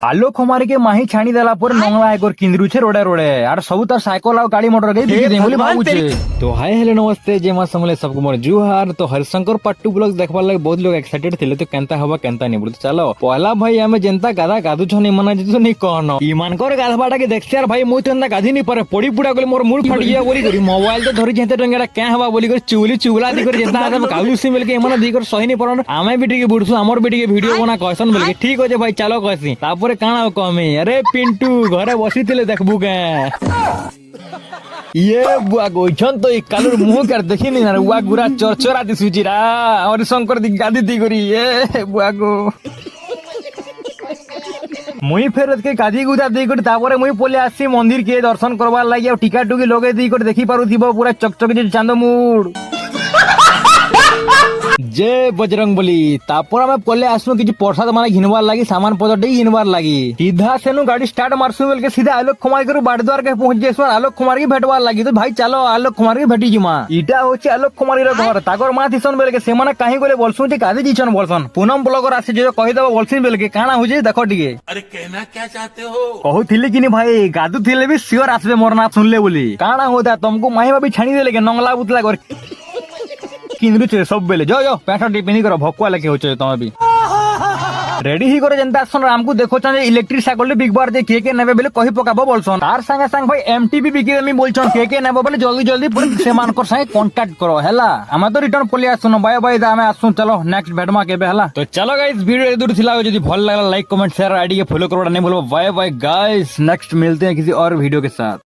आलोक हमारे के माही छाणी देला पर नंगला एक और किंद्रू छे रोडे रोडे और सब तार साइकिल और गाड़ी मोटर गई बिकी दे बोली बाबू छे। तो हाय हेलो नमस्ते जय मां समले सबको मोर जुहार। तो हरिशंकर पट्टू ब्लॉग देखबार लागे बहुत लोग एक्साइटेड थिले तो केनता हवा केनता नहीं बोलते चलो पहला भाई हमें जनता गाधा गाधु छनी मना जितो नहीं कहनो ईमान कर गाधबाटा के देखते यार भाई मुई तंदा गाधी नहीं पारे पड़ी पुड़ा गले मोर मूड फट गया बोली करी मोबाइल तो धरि जेते टंगेड़ा क्या हवा बोली कर चुली चुगला दी कर जेता आदम कालू से मिलके मना दी कर सही नहीं परन आमे बेटी के बुडसु हमर बेटी के वीडियो बना कहसन बोल के ठीक हो जे भाई चलो कहसी तापरे काना कमे अरे पिंटू घरे बसी थिले देखबु के ये बुआ गोइछन तो एक कालुर मुंह कर देखि नहीं ना बुआ गुरा चरचरा दिसुचिरा और शंकर दी गादी दी करी ये बुआ को मुई फेर के गादी गुदा दी कर तापरे मुई पले आसी मंदिर के दर्शन करबार लागि और टिका टुकी लगे दी कर देखि पारु दिबो पूरा चकचक जे चांद मूड जय बजरंग बली तापर हमें पले आसनु कि प्रसाद माने घिनबार लागी सामान पदटे घिनबार लागी सीधा सेनु गाड़ी स्टार्ट मारसु बोल के सीधा आलोक कुमार के बाड़ द्वार के पहुंच जेसु आलोक कुमार के भेटबार लागी तो भाई चलो आलोक कुमार के भेटी जिमा इटा होचे आलोक कुमार रे घर ताकर मा थिसन बोल के से माने काहे गोले बोलसु जे कादे जिछन बोलसन पूनम ब्लॉगर आसे जे कहि देबो बोलसिन बोल के काना हो जे देखो टिके अरे कहना क्या चाहते हो कहूथिले कि भाई गादू थिले भी सियोर आसबे मोर ना सुनले बोली काना होता तुमको माही बाबी छाणी देले के नंगला बुतला कर किंद्रु छे सब बेले जो जो पैंट टिपिनी करो भक्वा लगे होचे तमे भी रेडी ही करे जनता सन हमको देखो चाहे इलेक्ट्रिक साइकिल बिग बार दे के नेबे बेले कहि पकाबो बोलसन तार संगे संग भाई एमटीबी बिकी मी बोलछन के नेबो बेले जल्दी जल्दी पर सेमान कर संगे कांटेक्ट करो हला हम तो रिटर्न पले आसुन बाय बाय हमें आसुन चलो नेक्स्ट भेटमा केबे हला तो चलो गाइस वीडियो दूर थिला जदी भल लागला लाइक कमेंट शेयर आईडी के फॉलो करोड़ा नहीं भूलो बाय बाय गाइस नेक्स्ट मिलते हैं किसी और वीडियो के साथ।